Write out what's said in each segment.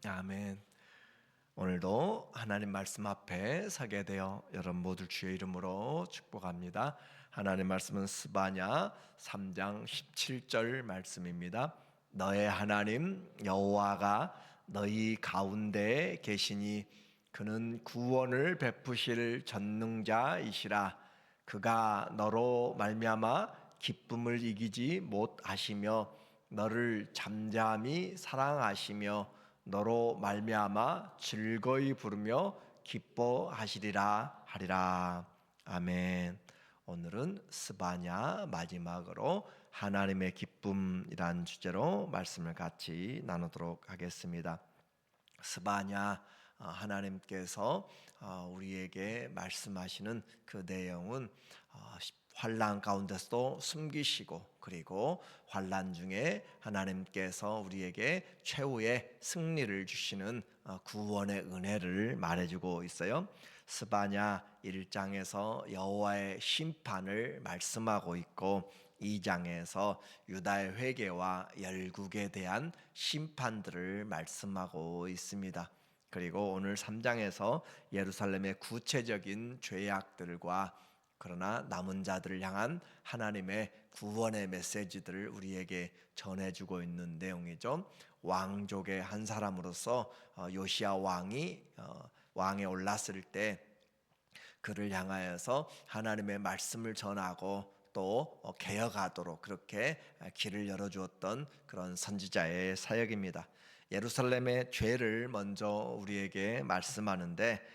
아멘. 오늘도 하나님 말씀 앞에 서게 되어 여러분 모두 주의 이름으로 축복합니다. 하나님 말씀은 스바냐 3장 17절 말씀입니다. 너의 하나님 여호와가 너희 가운데에 계시니 그는 구원을 베푸실 전능자이시라. 그가 너로 말미암아 기쁨을 이기지 못하시며 너를 잠잠히 사랑하시며 너로 말미암아 즐거이 부르며 기뻐하시리라 하리라. 아멘. 오늘은 스바냐 마지막으로 하나님의 기쁨이란 주제로 말씀을 같이 나누도록 하겠습니다. 스바냐 하나님께서 우리에게 말씀하시는 그 내용은 환난 가운데서도 숨기시고 그리고 환난 중에 하나님께서 우리에게 최후의 승리를 주시는 구원의 은혜를 말해주고 있어요. 스바냐 1장에서 여호와의 심판을 말씀하고 있고 2장에서 유다의 회개와 열국에 대한 심판들을 말씀하고 있습니다. 그리고 오늘 3장에서 예루살렘의 구체적인 죄악들과 그러나 남은 자들을 향한 하나님의 구원의 메시지들을 우리에게 전해주고 있는 내용이죠. 왕족의 한 사람으로서 요시야 왕에 올랐을 때 그를 향하여서 하나님의 말씀을 전하고 또 개혁하도록 그렇게 길을 열어주었던 그런 선지자의 사역입니다. 예루살렘의 죄를 먼저 우리에게 말씀하는데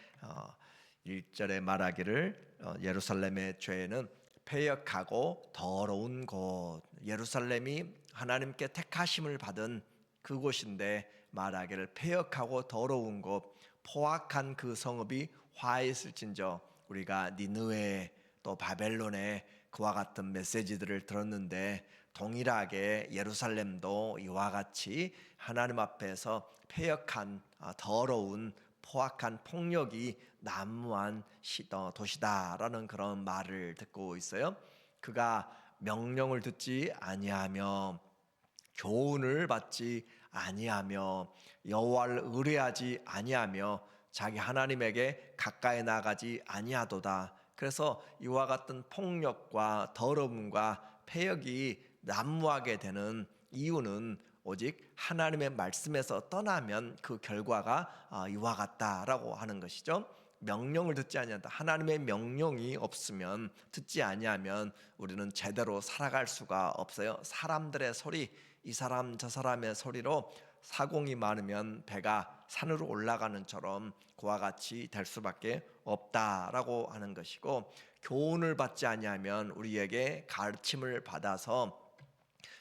1절에 말하기를 예루살렘의 죄는 패역하고 더러운 곳, 예루살렘이 하나님께 택하심을 받은 그곳인데 말하기를 패역하고 더러운 곳, 포악한 그 성읍이 화했을진저. 우리가 니느웨 또 바벨론에 그와 같은 메시지들을 들었는데 동일하게 예루살렘도 이와 같이 하나님 앞에서 패역한 더러운 포악한 폭력이 난무한 도시다라는 그런 말을 듣고 있어요. 그가 명령을 듣지 아니하며 교훈을 받지 아니하며 여호와를 의뢰하지 아니하며 자기 하나님에게 가까이 나가지 아니하도다. 그래서 이와 같은 폭력과 더러움과 패역이 난무하게 되는 이유는 오직 하나님의 말씀에서 떠나면 그 결과가 이와 같다라고 하는 것이죠. 명령을 듣지 아니한다. 하나님의 명령이 없으면 듣지 아니하면 우리는 제대로 살아갈 수가 없어요. 사람들의 소리, 이 사람 저 사람의 소리로 사공이 많으면 배가 산으로 올라가는 처럼 그와 같이 될 수밖에 없다라고 하는 것이고, 교훈을 받지 아니하면 우리에게 가르침을 받아서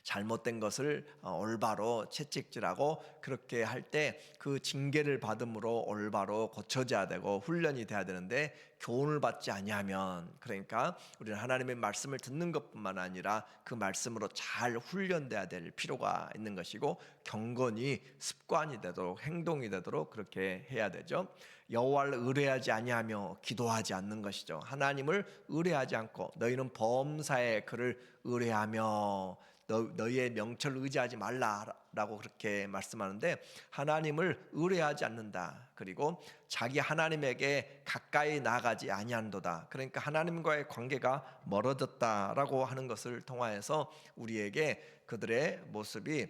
잘못된 것을 올바로 채찍질하고 그렇게 할 때 그 징계를 받음으로 올바로 고쳐져야 되고 훈련이 돼야 되는데 교훈을 받지 아니하면, 그러니까 우리는 하나님의 말씀을 듣는 것뿐만 아니라 그 말씀으로 잘 훈련돼야 될 필요가 있는 것이고 경건이 습관이 되도록 행동이 되도록 그렇게 해야 되죠. 여호와를 의뢰하지 아니하며 기도하지 않는 것이죠. 하나님을 의뢰하지 않고 너희는 범사에 그를 의뢰하며 너희의 명철을 의지하지 말라라고 그렇게 말씀하는데, 하나님을 의뢰하지 않는다. 그리고 자기 하나님에게 가까이 나가지 아니한도다. 그러니까 하나님과의 관계가 멀어졌다라고 하는 것을 통하여서 우리에게 그들의 모습이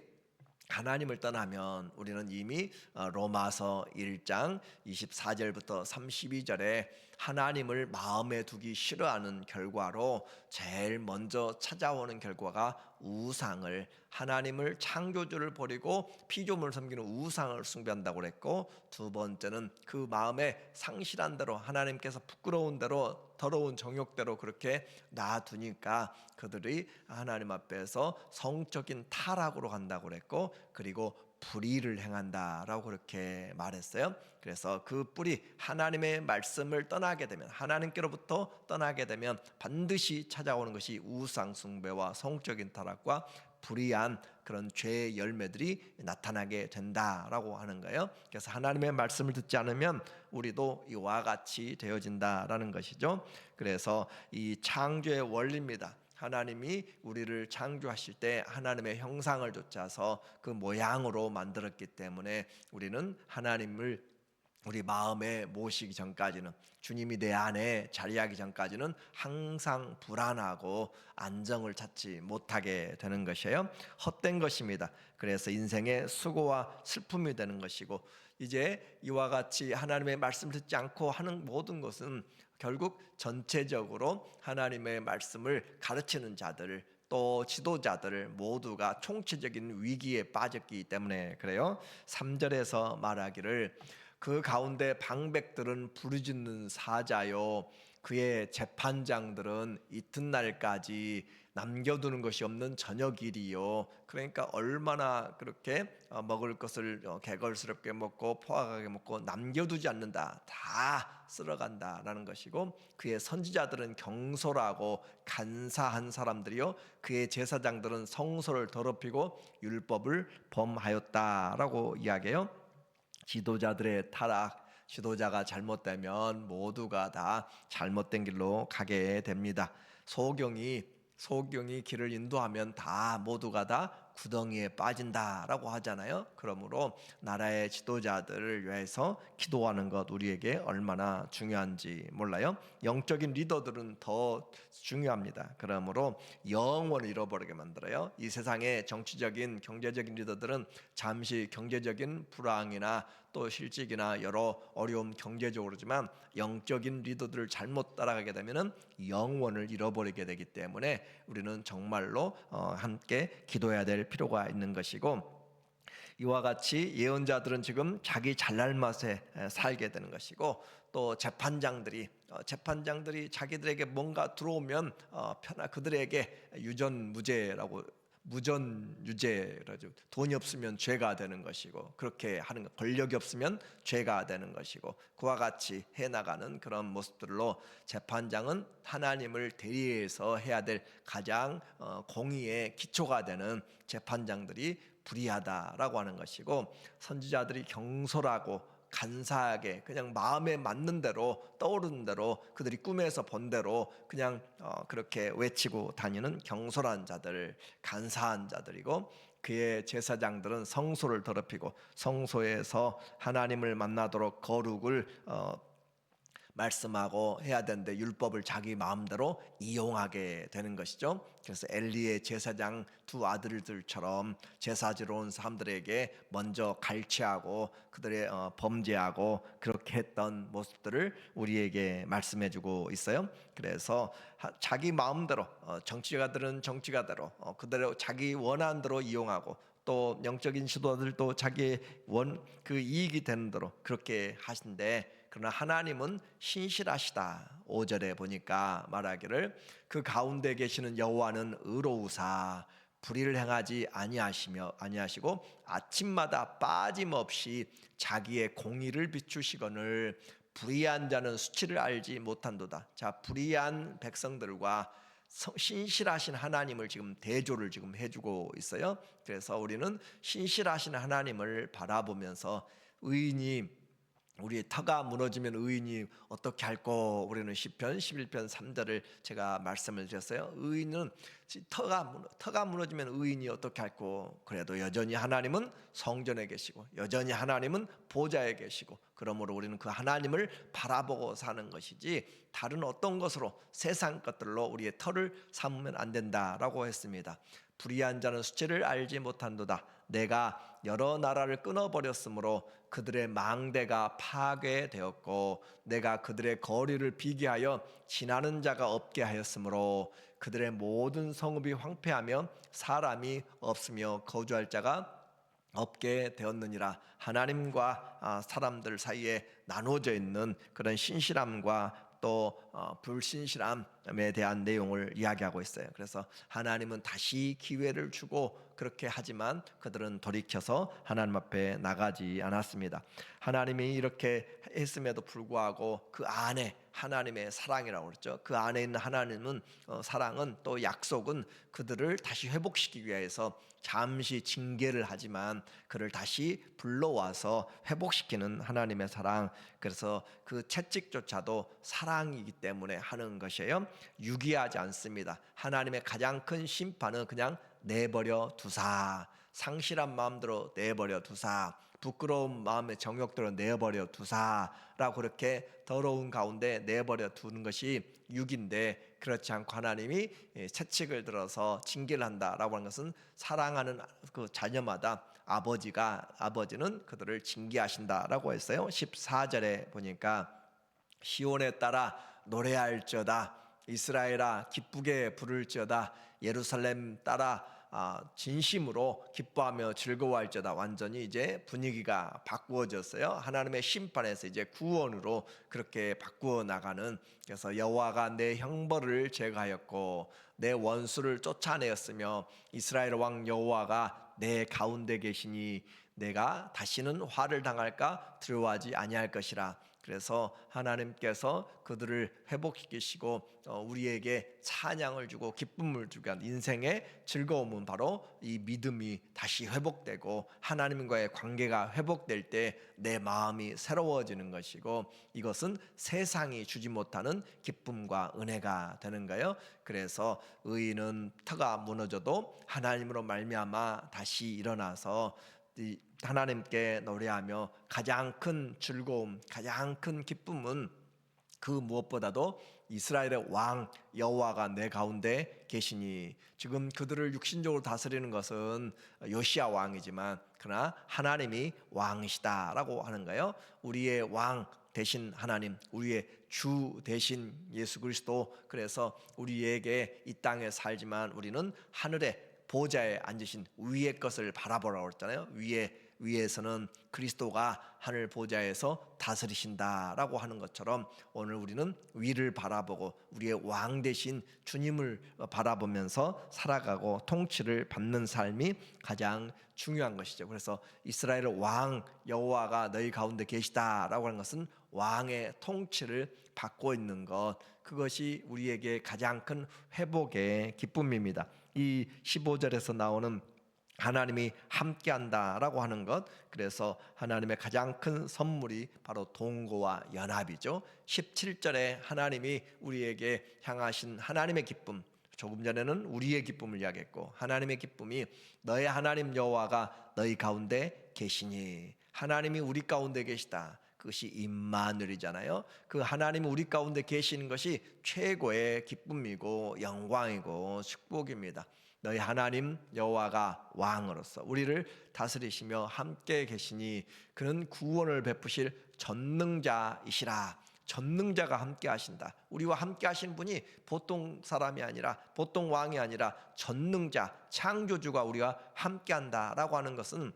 하나님을 떠나면 우리는 이미 로마서 1장 24절부터 32절에 하나님을 마음에 두기 싫어하는 결과로 제일 먼저 찾아오는 결과가 우상을, 하나님을 창조주를 버리고 피조물을 섬기는 우상을 숭배한다고 그랬고, 두 번째는 그 마음에 상실한 대로 하나님께서 부끄러운 대로 더러운 정욕대로 그렇게 놔두니까 그들이 하나님 앞에서 성적인 타락으로 간다고 그랬고, 그리고 불의를 행한다라고 그렇게 말했어요. 그래서 그 뿌리, 하나님의 말씀을 떠나게 되면, 하나님께로부터 떠나게 되면 반드시 찾아오는 것이 우상 숭배와 성적인 타락과 불의한 그런 죄의 열매들이 나타나게 된다라고 하는 거예요. 그래서 하나님의 말씀을 듣지 않으면 우리도 이와 같이 되어진다라는 것이죠. 그래서 이 창조의 원리입니다. 하나님이 우리를 창조하실 때 하나님의 형상을 좇아서 그 모양으로 만들었기 때문에 우리는 하나님을 우리 마음에 모시기 전까지는, 주님이 내 안에 자리하기 전까지는 항상 불안하고 안정을 찾지 못하게 되는 것이에요. 헛된 것입니다. 그래서 인생의 수고와 슬픔이 되는 것이고, 이제 이와 같이 하나님의 말씀 듣지 않고 하는 모든 것은 결국 전체적으로 하나님의 말씀을 가르치는 자들, 또 지도자들 모두가 총체적인 위기에 빠졌기 때문에 그래요. 3절에서 말하기를 그 가운데 방백들은 부르짖는 사자요, 그의 재판장들은 이튿날까지 남겨두는 것이 없는 저녁일이요. 그러니까 얼마나 그렇게 먹을 것을 개걸스럽게 먹고 포악하게 먹고 남겨두지 않는다, 다 쓸어간다라는 것이고, 그의 선지자들은 경솔하고 간사한 사람들이요, 그의 제사장들은 성소를 더럽히고 율법을 범하였다라고 이야기해요. 지도자들의 타락, 지도자가 잘못되면 모두가 다 잘못된 길로 가게 됩니다. 소경이 길을 인도하면 다 모두가 다 구덩이에 빠진다라고 하잖아요. 그러므로 나라의 지도자들을 위해서 기도하는 것 우리에게 얼마나 중요한지 몰라요. 영적인 리더들은 더 중요합니다. 그러므로 영원을 잃어버리게 만들어요. 이 세상의 정치적인 경제적인 리더들은 잠시 경제적인 불황이나 또 실직이나 여러 어려움 경제적으로지만 영적인 리더들을 잘못 따라가게 되면은 영원을 잃어버리게 되기 때문에 우리는 정말로 함께 기도해야 될 필요가 있는 것이고, 이와 같이 예언자들은 지금 자기 잘날 맛에 살게 되는 것이고, 또 재판장들이 자기들에게 뭔가 들어오면 그들에게 무전유죄라죠. 돈이 없으면 죄가 되는 것이고, 그렇게 하는 것, 권력이 없으면 죄가 되는 것이고, 그와 같이 해나가는 그런 모습들로 재판장은 하나님을 대리해서 해야 될 가장 공의의 기초가 되는 재판장들이 불의하다라고 하는 것이고, 선지자들이 경솔하고 간사하게 그냥 마음에 맞는 대로 떠오르는 대로 그들이 꿈에서 본 대로 그냥 그렇게 외치고 다니는 경솔한 자들, 간사한 자들이고, 그의 제사장들은 성소를 더럽히고 성소에서 하나님을 만나도록 거룩을 말씀하고 해야 되는데 율법을 자기 마음대로 이용하게 되는 것이죠. 그래서 엘리의 제사장 두 아들들처럼 제사지러 온 사람들에게 먼저 갈취하고 그들의 범죄하고 그렇게 했던 모습들을 우리에게 말씀해주고 있어요. 그래서 자기 마음대로 정치가들은 정치가대로 그대로 자기 원하는 대로 이용하고, 또 영적인 지도자들도 자기의 그 이익이 되는 대로 그렇게 하신데, 그러나 하나님은 신실하시다. 5절에 보니까 말하기를 그 가운데 계시는 여호와는 의로우사 불의를 행하지 아니하시고 아침마다 빠짐없이 자기의 공의를 비추시거늘 불의한 자는 수치를 알지 못한도다. 자, 불의한 백성들과 신실하신 하나님을 지금 대조를 지금 해주고 있어요. 그래서 우리는 신실하신 하나님을 바라보면서 우리의 터가 무너지면 의인이 어떻게 할꼬, 우리는 시편 11편 3절을 제가 말씀을 드렸어요. 의인은 터가 무너지면 의인이 어떻게 할꼬, 그래도 여전히 하나님은 성전에 계시고 여전히 하나님은 보좌에 계시고, 그러므로 우리는 그 하나님을 바라보고 사는 것이지 다른 어떤 것으로, 세상 것들로 우리의 터를 삼으면 안 된다라고 했습니다. 불의한 자는 수치를 알지 못한도다. 내가 여러 나라를 끊어버렸으므로 그들의 망대가 파괴되었고 내가 그들의 거리를 비게 하여 지나는 자가 없게 하였으므로 그들의 모든 성읍이 황폐하며 사람이 없으며 거주할 자가 없게 되었느니라. 하나님과 사람들 사이에 나눠져 있는 그런 신실함과 또 불신실함에 대한 내용을 이야기하고 있어요. 그래서 하나님은 다시 기회를 주고 그렇게 하지만 그들은 돌이켜서 하나님 앞에 나가지 않았습니다. 하나님이 이렇게 했음에도 불구하고 그 안에 하나님의 사랑이라고 그랬죠. 그 안에 있는 하나님은 사랑은 또 약속은 그들을 다시 회복시키기 위해서 잠시 징계를 하지만 그를 다시 불러와서 회복시키는 하나님의 사랑. 그래서 그 채찍조차도 사랑이기 때문에 하는 것이에요. 유기하지 않습니다. 하나님의 가장 큰 심판은 그냥 내버려 두사, 상실한 마음대로 내버려 두사, 부끄러운 마음의 정욕대로 내버려 두사라고 그렇게 더러운 가운데 내버려 두는 것이 육인데, 그렇지 않고 하나님이 채찍을 들어서 징계를 한다라고 하는 것은 사랑하는 그 자녀마다 아버지는 그들을 징계하신다라고 했어요. 14절에 보니까 시온에 따라 노래할지어다, 이스라엘아 기쁘게 부를지어다, 예루살렘 따라 진심으로 기뻐하며 즐거워할지어다. 완전히 이제 분위기가 바꾸어졌어요. 하나님의 심판에서 이제 구원으로 그렇게 바꾸어 나가는. 그래서 여호와가 내 형벌을 제거하였고 내 원수를 쫓아내었으며 이스라엘 왕 여호와가 내 가운데 계시니 내가 다시는 화를 당할까 두려워하지 아니할 것이라. 그래서 하나님께서 그들을 회복시키시고 우리에게 찬양을 주고 기쁨을 주고 인생의 즐거움은 바로 이 믿음이 다시 회복되고 하나님과의 관계가 회복될 때 내 마음이 새로워지는 것이고, 이것은 세상이 주지 못하는 기쁨과 은혜가 되는 거예요. 그래서 의인은 터가 무너져도 하나님으로 말미암아 다시 일어나서 하나님께 노래하며 가장 큰 즐거움, 가장 큰 기쁨은 그 무엇보다도 이스라엘의 왕 여호와가 내 가운데 계시니. 지금 그들을 육신적으로 다스리는 것은 요시야 왕이지만 그러나 하나님이 왕이시다라고 하는 거예요. 우리의 왕 대신 하나님, 우리의 주 대신 예수 그리스도. 그래서 우리에게 이 땅에 살지만 우리는 하늘의 보좌에 앉으신 위의 것을 바라보라고 했잖아요. 위에서는 그리스도가 하늘 보좌에서 다스리신다라고 하는 것처럼 오늘 우리는 위를 바라보고 우리의 왕 대신 주님을 바라보면서 살아가고 통치를 받는 삶이 가장 중요한 것이죠. 그래서 이스라엘의 왕 여호와가 너희 가운데 계시다라고 하는 것은 왕의 통치를 받고 있는 것, 그것이 우리에게 가장 큰 회복의 기쁨입니다. 이 15절에서 나오는 하나님이 함께한다라고 하는 것, 그래서 하나님의 가장 큰 선물이 바로 동거와 연합이죠. 17절에 하나님이 우리에게 향하신 하나님의 기쁨, 조금 전에는 우리의 기쁨을 이야기했고 하나님의 기쁨이 너의 하나님 여호와가 너희 가운데 계시니, 하나님이 우리 가운데 계시다. 그것이 임마누엘이잖아요. 그 하나님이 우리 가운데 계시는 것이 최고의 기쁨이고 영광이고 축복입니다. 너희 하나님 여호와가 왕으로서 우리를 다스리시며 함께 계시니 그는 구원을 베푸실 전능자이시라. 전능자가 함께 하신다. 우리와 함께 하신 분이 보통 사람이 아니라, 보통 왕이 아니라 전능자, 창조주가 우리와 함께 한다라고 하는 것은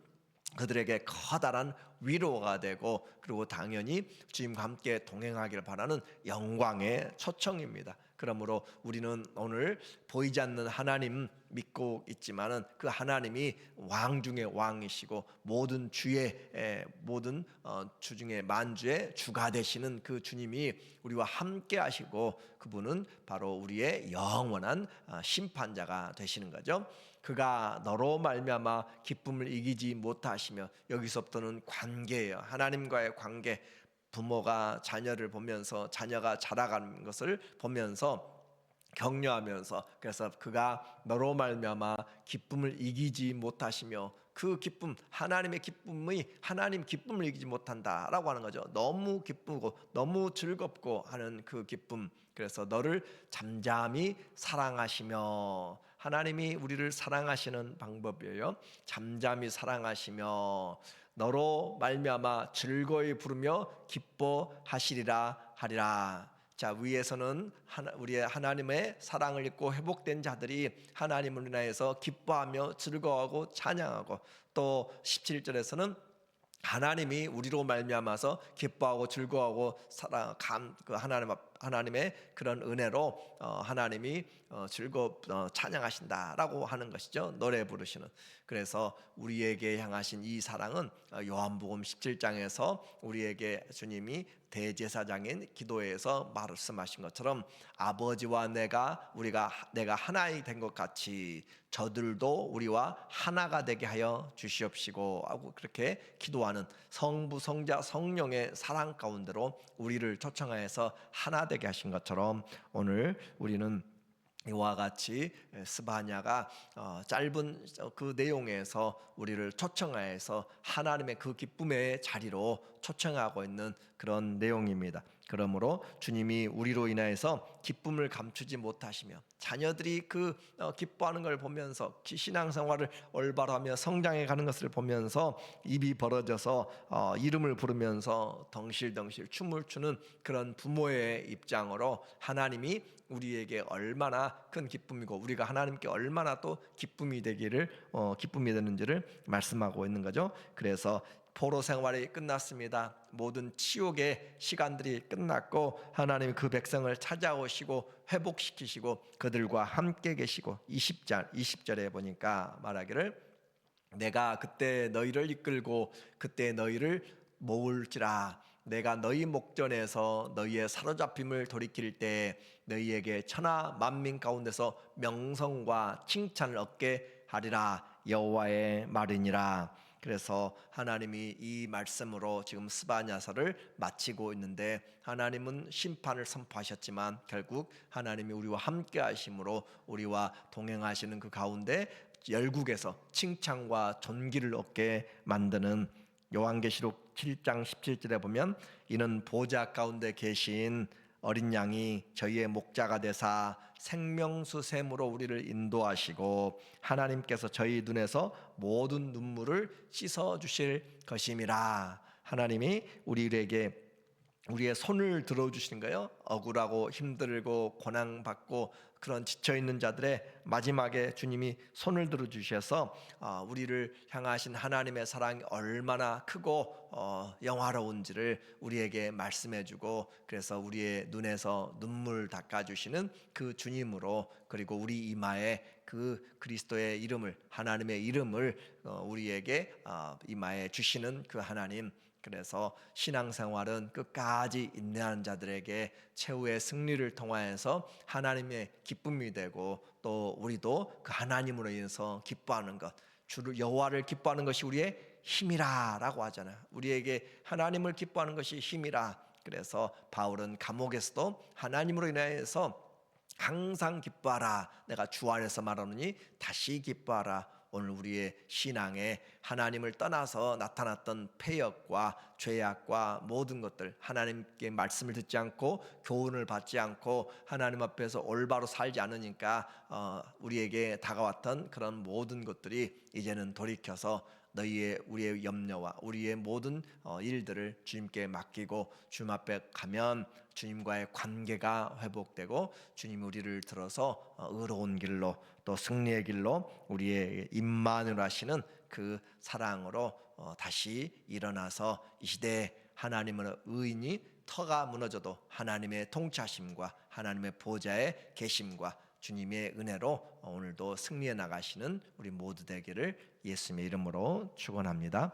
그들에게 커다란 위로가 되고, 그리고 당연히 주님과 함께 동행하기를 바라는 영광의 초청입니다. 그러므로 우리는 오늘 보이지 않는 하나님 믿고 있지만은 그 하나님이 왕 중에 왕이시고 모든 주의 모든 주 중에 만주의 주가 되시는 그 주님이 우리와 함께 하시고, 그분은 바로 우리의 영원한 심판자가 되시는 거죠. 그가 너로 말미암아 기쁨을 이기지 못하시며, 여기서부터는 관계예요. 하나님과의 관계. 부모가 자녀를 보면서 자녀가 자라가는 것을 보면서 격려하면서, 그래서 그가 너로 말미암아 기쁨을 이기지 못하시며, 그 기쁨, 하나님의 기쁨이 하나님 기쁨을 이기지 못한다라고 하는 거죠. 너무 기쁘고 너무 즐겁고 하는 그 기쁨. 그래서 너를 잠잠히 사랑하시며, 하나님이 우리를 사랑하시는 방법이에요. 잠잠히 사랑하시며 너로 말미암아 즐거이 부르며 기뻐하시리라 하리라. 자, 위에서는 우리의 하나님의 사랑을 입고 회복된 자들이 하나님을 인하여서 기뻐하며 즐거워하고 찬양하고, 또 17절에서는 하나님이 우리로 말미암아서 기뻐하고 즐거워하고 하나님 하나님의 그런 은혜로 하나님이 찬양하신다라고 하는 것이죠. 노래 부르시는. 그래서 우리에게 향하신 이 사랑은 요한복음 17장에서 우리에게 주님이 대제사장인 기도회에서 말씀하신 것처럼 아버지와 내가 하나이 된 것 같이 저들도 우리와 하나가 되게 하여 주시옵시고 하고 그렇게 기도하는 성부 성자 성령의 사랑 가운데로 우리를 초청하여서 하나 되게 하신 것처럼 오늘 우리는 이와 같이 스바냐가 짧은 그 내용에서 우리를 초청하여서 하나님의 그 기쁨의 자리로 초청하고 있는 그런 내용입니다. 그러므로 주님이 우리로 인하여서 기쁨을 감추지 못하시며 자녀들이 그 기뻐하는 걸 보면서 신앙생활을 올바로 하며 성장해 가는 것을 보면서 입이 벌어져서 이름을 부르면서 덩실덩실 춤을 추는 그런 부모의 입장으로 하나님이 우리에게 얼마나 큰 기쁨이고 우리가 하나님께 얼마나 또 기쁨이 되는지를 말씀하고 있는 거죠. 그래서 포로 생활이 끝났습니다. 모든 치욕의 시간들이 끝났고 하나님이 그 백성을 찾아오시고 회복시키시고 그들과 함께 계시고 20절에 보니까 말하기를 내가 그때 너희를 이끌고 그때 너희를 모을지라 내가 너희 목전에서 너희의 사로잡힘을 돌이킬 때 너희에게 천하 만민 가운데서 명성과 칭찬을 얻게 하리라 여호와의 말이니라. 그래서 하나님이 이 말씀으로 지금 스바냐서를 마치고 있는데 하나님은 심판을 선포하셨지만 결국 하나님이 우리와 함께 하심으로 우리와 동행하시는 그 가운데 열국에서 칭찬과 존귀를 얻게 만드는 요한계시록 7장 17절에 보면 이는 보좌 가운데 계신 어린 양이 저희의 목자가 되사 생명수 샘으로 우리를 인도하시고 하나님께서 저희 눈에서 모든 눈물을 씻어 주실 것임이라. 하나님이 우리에게 우리의 손을 들어주시는 거예요. 억울하고 힘들고 고난받고 그런 지쳐있는 자들의 마지막에 주님이 손을 들어주셔서 우리를 향하신 하나님의 사랑이 얼마나 크고 영화로운지를 우리에게 말씀해주고 그래서 우리의 눈에서 눈물 닦아주시는 그 주님으로 그리고 우리 이마에 그 그리스도의 이름을 하나님의 이름을 우리에게 이마에 주시는 그 하나님. 그래서 신앙생활은 끝까지 인내하는 자들에게 최후의 승리를 통하여서 하나님의 기쁨이 되고 또 우리도 그 하나님으로 인해서 기뻐하는 것 주를 여호와를 기뻐하는 것이 우리의 힘이라라고 하잖아요. 우리에게 하나님을 기뻐하는 것이 힘이라. 그래서 바울은 감옥에서도 하나님으로 인하여서 항상 기뻐하라 내가 주 안에서 말하노니 다시 기뻐하라. 오늘 우리의 신앙에 하나님을 떠나서 나타났던 패역과 죄악과 모든 것들 하나님께 말씀을 듣지 않고 교훈을 받지 않고 하나님 앞에서 올바로 살지 않으니까 우리에게 다가왔던 그런 모든 것들이 이제는 돌이켜서 우리의 염려와 우리의 모든 일들을 주님께 맡기고 주님 앞에 가면 주님과의 관계가 회복되고 주님이 우리를 들어서 의로운 길로 또 승리의 길로 우리의 임만을 하시는 그 사랑으로 다시 일어나서 이 시대에 하나님의 의인이 터가 무너져도 하나님의 통치하심과 하나님의 보좌의 계심과 주님의 은혜로 오늘도 승리해 나가시는 우리 모두 되기를 예수님의 이름으로 축원합니다.